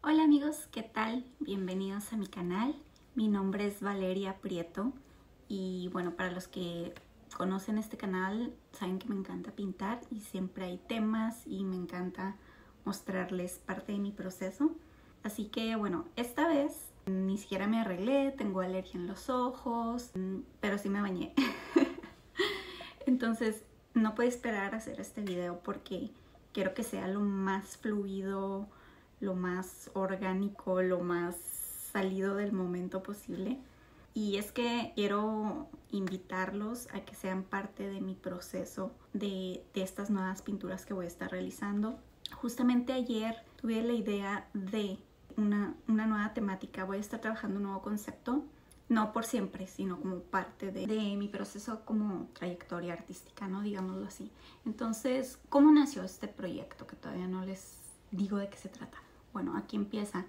Hola amigos, ¿qué tal? Bienvenidos a mi canal. Mi nombre es Valeria Prieto y bueno, para los que conocen este canal saben que me encanta pintar y siempre hay temas y me encanta mostrarles parte de mi proceso. Así que bueno, esta vez ni siquiera me arreglé, tengo alergia en los ojos, pero sí me bañé. Entonces no puedo esperar a hacer este video porque quiero que sea lo más fluido, lo más orgánico, lo más salido del momento posible. Y es que quiero invitarlos a que sean parte de mi proceso de estas nuevas pinturas que voy a estar realizando. Justamente ayer tuve la idea de una nueva temática. Voy a estar trabajando un nuevo concepto, no por siempre, sino como parte de mi proceso como trayectoria artística, ¿no? Digámoslo así. Entonces, ¿cómo nació este proyecto? Que todavía no les digo de qué se trata. Bueno, aquí empieza.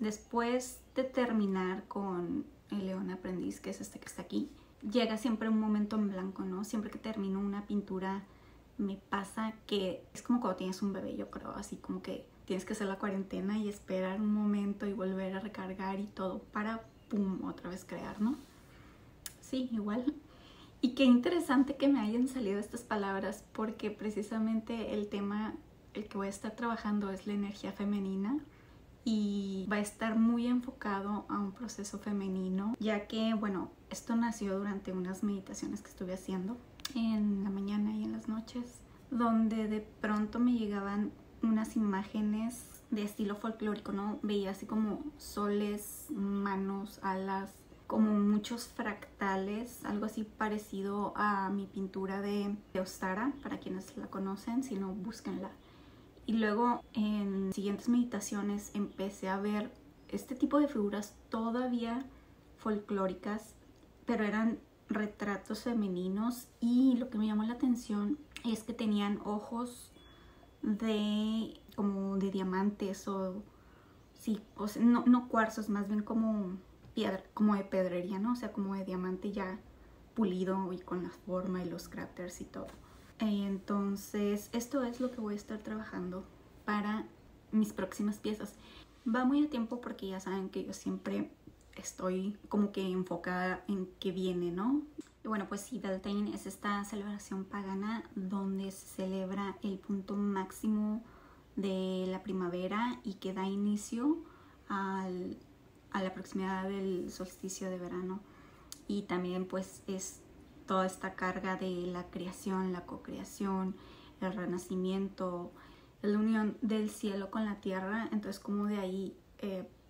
Después de terminar con el León Aprendiz, que es este que está aquí, llega siempre un momento en blanco, ¿no? Siempre que termino una pintura me pasa que es como cuando tienes un bebé, yo creo, así como que tienes que hacer la cuarentena y esperar un momento y volver a recargar y todo para, pum, otra vez crear, ¿no? Sí, igual. Y qué interesante que me hayan salido estas palabras porque precisamente el tema el que voy a estar trabajando es la energía femenina y va a estar muy enfocado a un proceso femenino, ya que, bueno, esto nació durante unas meditaciones que estuve haciendo en la mañana y en las noches, donde de pronto me llegaban unas imágenes de estilo folclórico, ¿no? Veía así como soles, manos, alas, como muchos fractales, algo así parecido a mi pintura de Ostara, para quienes la conocen, si no, búsquenla. Y luego en siguientes meditaciones empecé a ver este tipo de figuras todavía folclóricas, pero eran retratos femeninos y lo que me llamó la atención es que tenían ojos como de diamantes o sí, o sea, no cuarzos, más bien como piedra, como de pedrería, ¿no? O sea, como de diamante ya pulido y con la forma y los cráteres y todo. Entonces esto es lo que voy a estar trabajando para mis próximas piezas. Va muy a tiempo porque ya saben que yo siempre estoy como que enfocada en qué viene, ¿no? Y bueno, pues sí, Beltane es esta celebración pagana donde se celebra el punto máximo de la primavera y que da inicio a la proximidad del solsticio de verano. Y también pues es toda esta carga de la creación, la co-creación, el renacimiento, la unión del cielo con la tierra. Entonces como de ahí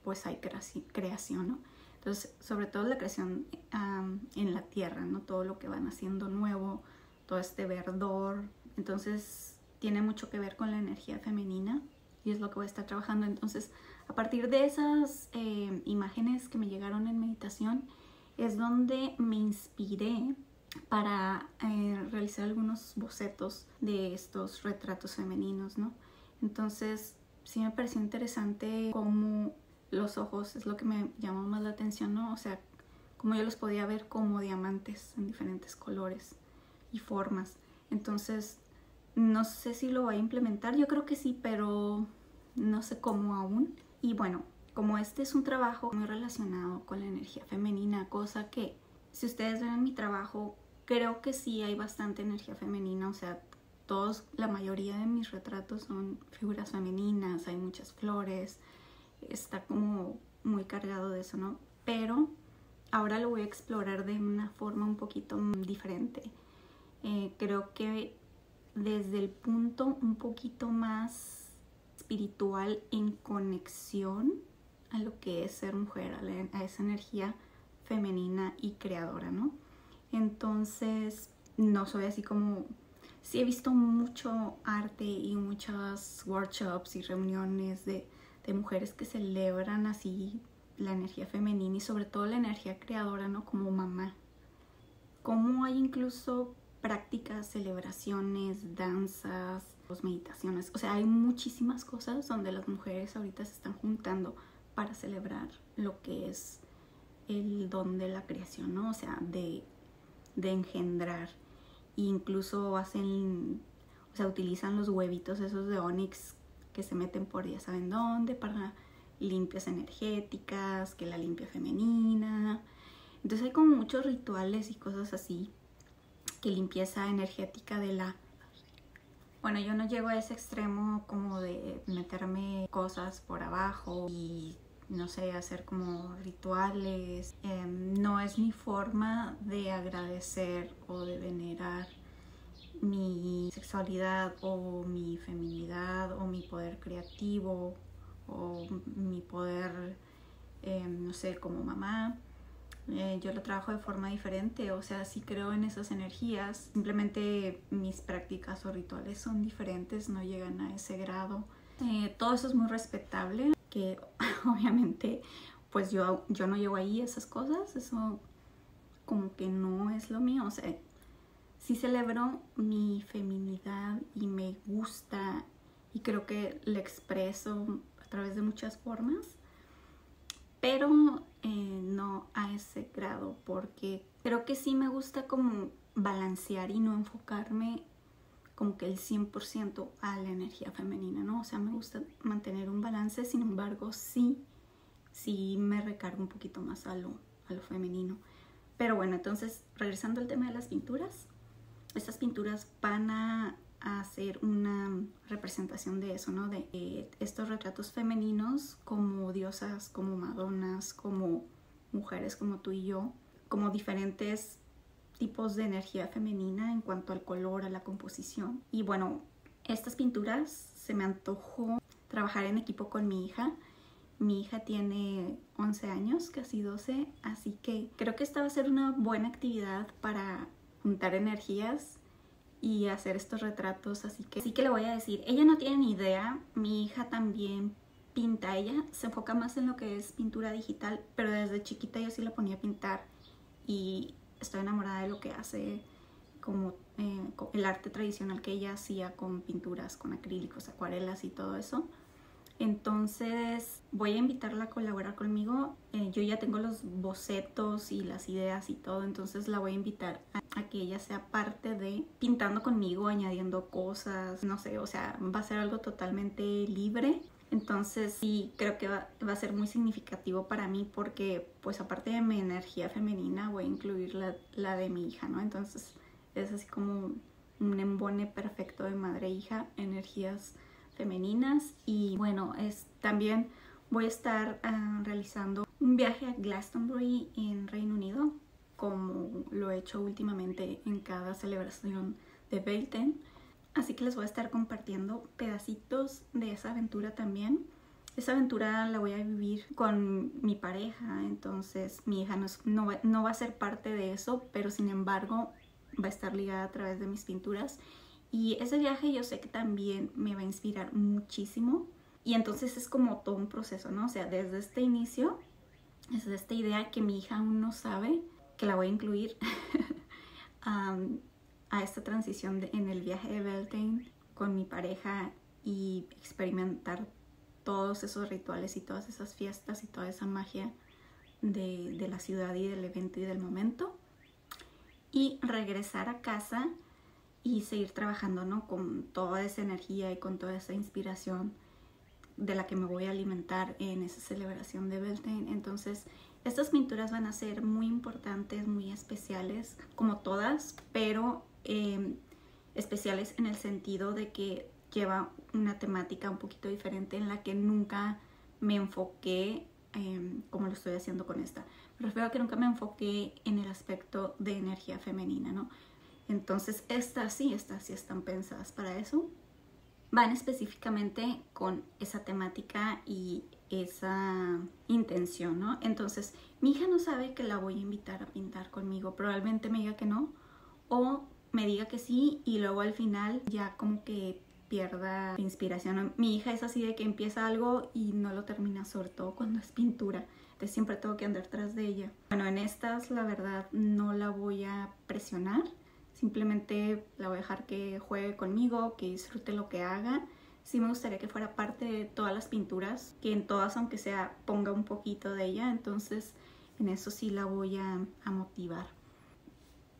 pues hay creación, ¿no? Entonces sobre todo la creación en la tierra, ¿no? Todo lo que van haciendo nuevo, todo este verdor. Entonces tiene mucho que ver con la energía femenina y es lo que voy a estar trabajando. Entonces a partir de esas imágenes que me llegaron en meditación es donde me inspiré para realizar algunos bocetos de estos retratos femeninos, ¿no? Entonces sí me pareció interesante cómo los ojos es lo que me llamó más la atención, ¿no? O sea, cómo yo los podía ver como diamantes en diferentes colores y formas. Entonces no sé si lo voy a implementar, yo creo que sí, pero no sé cómo aún. Y bueno, como este es un trabajo muy relacionado con la energía femenina, cosa que si ustedes ven mi trabajo, creo que sí hay bastante energía femenina, o sea, la mayoría de mis retratos son figuras femeninas, hay muchas flores, está como muy cargado de eso, ¿no? Pero ahora lo voy a explorar de una forma un poquito diferente. Creo que desde el punto un poquito más espiritual en conexión a lo que es ser mujer, a esa energía femenina y creadora, ¿no? Entonces no soy así como... Sí he visto mucho arte y muchos workshops y reuniones de mujeres que celebran así la energía femenina y sobre todo la energía creadora, ¿no? Como mamá. Como hay incluso prácticas, celebraciones, danzas, meditaciones. O sea, hay muchísimas cosas donde las mujeres ahorita se están juntando para celebrar lo que es el don de la creación, ¿no? O sea, de engendrar. E incluso hacen, o sea, utilizan los huevitos esos de onix que se meten por ya saben dónde para limpias energéticas, que la limpia femenina. Entonces hay como muchos rituales y cosas así, que limpieza energética de la... Bueno, yo no llego a ese extremo como de meterme cosas por abajo y no sé, hacer como rituales. No es mi forma de agradecer o de venerar mi sexualidad o mi feminidad o mi poder creativo o mi poder, no sé, como mamá. Yo lo trabajo de forma diferente, o sea, sí creo en esas energías, simplemente mis prácticas o rituales son diferentes, no llegan a ese grado. Todo eso es muy respetable, que obviamente pues yo no llego ahí, esas cosas, eso como que no es lo mío. O sea, sí celebro mi feminidad y me gusta y creo que la expreso a través de muchas formas, pero no a ese grado, porque creo que sí me gusta como balancear y no enfocarme como que el 100% a la energía femenina, ¿no? O sea, me gusta mantener un balance, sin embargo, sí me recargo un poquito más a lo femenino. Pero bueno, entonces, regresando al tema de las pinturas, estas pinturas van a hacer una representación de eso, ¿no? De estos retratos femeninos como diosas, como madonas, como mujeres como tú y yo, como diferentes tipos de energía femenina en cuanto al color, a la composición. Y bueno, estas pinturas se me antojó trabajar en equipo con mi hija. Mi hija tiene 11 años, casi 12, así que creo que esta va a ser una buena actividad para juntar energías y hacer estos retratos. Así que le voy a decir, ella no tiene ni idea, mi hija también pinta, ella se enfoca más en lo que es pintura digital, pero desde chiquita yo sí la ponía a pintar y estoy enamorada de lo que hace, como el arte tradicional que ella hacía con pinturas, con acrílicos, acuarelas y todo eso. Entonces voy a invitarla a colaborar conmigo. Yo ya tengo los bocetos y las ideas y todo, entonces la voy a invitar a que ella sea parte de pintando conmigo, añadiendo cosas, no sé, o sea, va a ser algo totalmente libre. Entonces sí, creo que va a ser muy significativo para mí porque pues aparte de mi energía femenina voy a incluir la de mi hija, ¿no? Entonces es así como un embone perfecto de madre e hija, energías femeninas. Y bueno, también voy a estar realizando un viaje a Glastonbury en Reino Unido, como lo he hecho últimamente en cada celebración de Beltane. Así que les voy a estar compartiendo pedacitos de esa aventura también. Esa aventura la voy a vivir con mi pareja, entonces mi hija no va a ser parte de eso, pero sin embargo va a estar ligada a través de mis pinturas. Y ese viaje yo sé que también me va a inspirar muchísimo. Y entonces es como todo un proceso, ¿no? O sea, desde este inicio, desde esta idea que mi hija aún no sabe, que la voy a incluir a esta transición en el viaje de Beltane con mi pareja y experimentar todos esos rituales y todas esas fiestas y toda esa magia de la ciudad y del evento y del momento. Y regresar a casa y seguir trabajando, ¿no? Con toda esa energía y con toda esa inspiración de la que me voy a alimentar en esa celebración de Beltane. Entonces, estas pinturas van a ser muy importantes, muy especiales, como todas, pero especiales en el sentido de que lleva una temática un poquito diferente en la que nunca me enfoqué como lo estoy haciendo con esta. Me refiero a que nunca me enfoqué en el aspecto de energía femenina, ¿no? Entonces estas sí están pensadas para eso. Van específicamente con esa temática y esa intención, ¿no? Entonces mi hija no sabe que la voy a invitar a pintar conmigo. Probablemente me diga que no o me diga que sí y luego al final ya como que pierda inspiración. Mi hija es así de que empieza algo y no lo termina, sobre todo cuando es pintura. Entonces siempre tengo que andar tras de ella. Bueno, en estas la verdad no la voy a presionar. Simplemente la voy a dejar que juegue conmigo, que disfrute lo que haga. Sí me gustaría que fuera parte de todas las pinturas, que en todas, aunque sea, ponga un poquito de ella. Entonces en eso sí la voy a motivar.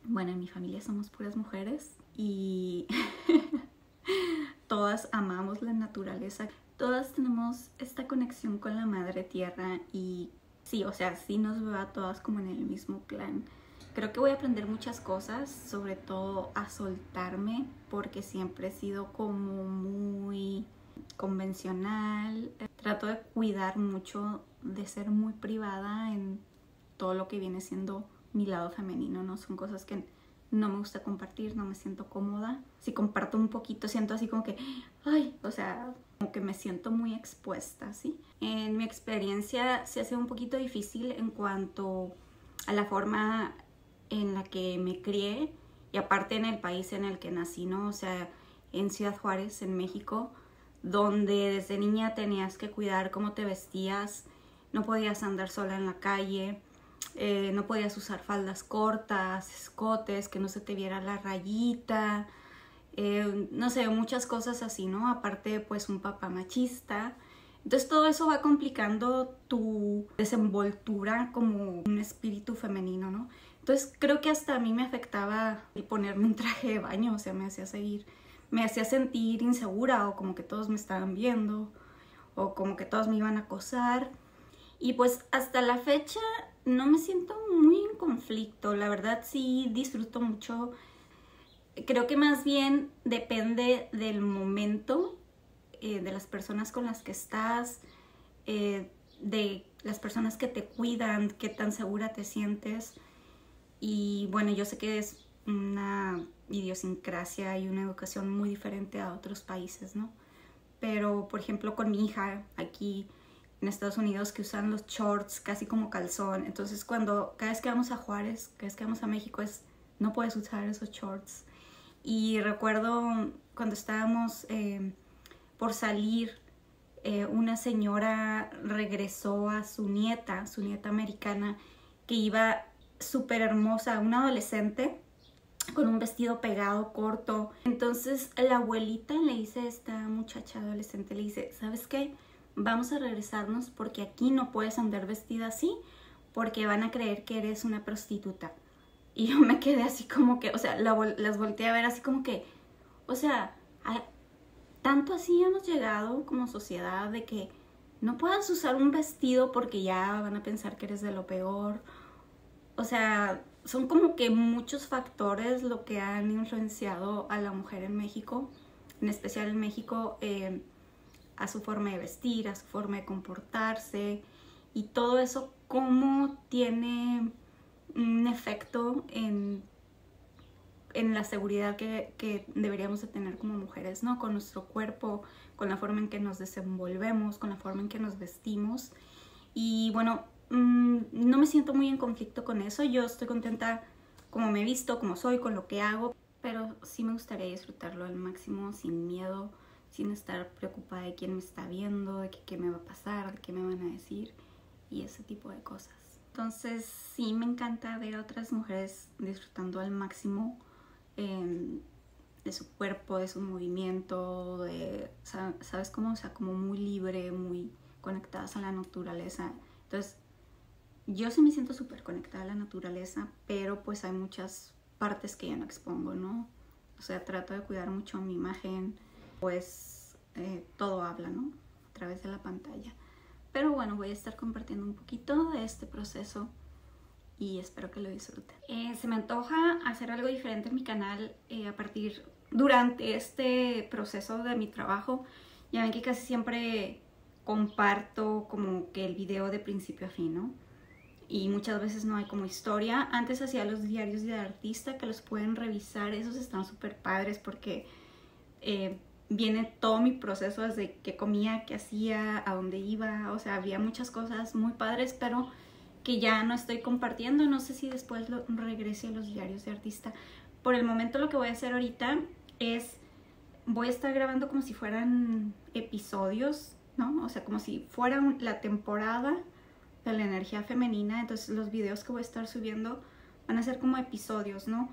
Bueno, en mi familia somos puras mujeres y todas amamos la naturaleza. Todas tenemos esta conexión con la madre tierra y sí, o sea, sí nos veo a todas como en el mismo plan. Creo que voy a aprender muchas cosas, sobre todo a soltarme, porque siempre he sido como muy convencional. Trato de cuidar mucho, de ser muy privada en todo lo que viene siendo mi lado femenino, ¿no? Son cosas que no me gusta compartir, no me siento cómoda. Si comparto un poquito, siento así como que, ay, o sea, como que me siento muy expuesta, ¿sí? En mi experiencia se hace un poquito difícil en cuanto a la forma en la que me crié y aparte en el país en el que nací, ¿no? O sea, en Ciudad Juárez, en México, donde desde niña tenías que cuidar cómo te vestías, no podías andar sola en la calle, no podías usar faldas cortas, escotes, que no se te viera la rayita, no sé, muchas cosas así, ¿no? Aparte, pues un papá machista. Entonces todo eso va complicando tu desenvoltura como un espíritu femenino, ¿no? Entonces creo que hasta a mí me afectaba el ponerme un traje de baño, o sea, me hacía sentir insegura o como que todos me estaban viendo o como que todos me iban a acosar. Y pues hasta la fecha no me siento muy en conflicto, la verdad sí disfruto mucho. Creo que más bien depende del momento, de las personas con las que estás, de las personas que te cuidan, qué tan segura te sientes. Y bueno, yo sé que es una idiosincrasia y una educación muy diferente a otros países, ¿no? Pero, por ejemplo, con mi hija aquí en Estados Unidos que usan los shorts casi como calzón. Entonces, cada vez que vamos a Juárez, cada vez que vamos a México, no puedes usar esos shorts. Y recuerdo cuando estábamos por salir, una señora regresó a su nieta americana, que iba súper hermosa, una adolescente, con un vestido pegado, corto. Entonces la abuelita le dice a esta muchacha adolescente, le dice, ¿sabes qué? Vamos a regresarnos porque aquí no puedes andar vestida así porque van a creer que eres una prostituta. Y yo me quedé así como que, o sea, las volteé a ver así como que, o sea, tanto así hemos llegado como sociedad de que no puedas usar un vestido porque ya van a pensar que eres de lo peor. O sea, son como que muchos factores lo que han influenciado a la mujer en México, en especial en México, a su forma de vestir, a su forma de comportarse y todo eso cómo tiene un efecto en la seguridad que deberíamos de tener como mujeres, ¿no? Con nuestro cuerpo, con la forma en que nos desenvolvemos, con la forma en que nos vestimos. Y bueno, no me siento muy en conflicto con eso. Yo estoy contenta como me he visto, como soy, con lo que hago, pero sí me gustaría disfrutarlo al máximo, sin miedo, sin estar preocupada de quién me está viendo, de qué me va a pasar, de qué me van a decir y ese tipo de cosas. Entonces sí me encanta ver a otras mujeres disfrutando al máximo de su cuerpo, de su movimiento, ¿sabes cómo? O sea, como muy libre, muy conectadas a la naturaleza. Entonces yo sí me siento súper conectada a la naturaleza, pero pues hay muchas partes que yo no expongo, ¿no? O sea, trato de cuidar mucho mi imagen, pues todo habla, ¿no? A través de la pantalla. Pero bueno, voy a estar compartiendo un poquito de este proceso y espero que lo disfruten. Se me antoja hacer algo diferente en mi canal durante este proceso de mi trabajo. Ya ven que casi siempre comparto como que el video de principio a fin, ¿no? Y muchas veces no hay como historia. Antes hacía los diarios de artista que los pueden revisar. Esos están súper padres porque viene todo mi proceso desde qué comía, qué hacía, a dónde iba. O sea, había muchas cosas muy padres, pero que ya no estoy compartiendo. No sé si después regrese a los diarios de artista. Por el momento lo que voy a hacer ahorita es, voy a estar grabando como si fueran episodios, ¿no? O sea, como si fuera la temporada de la energía femenina. Entonces los videos que voy a estar subiendo van a ser como episodios, ¿no?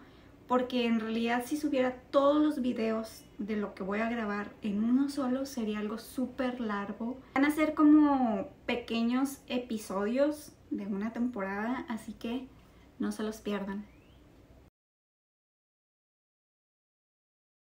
Porque en realidad si subiera todos los videos de lo que voy a grabar en uno solo sería algo súper largo. Van a ser como pequeños episodios de una temporada, así que no se los pierdan.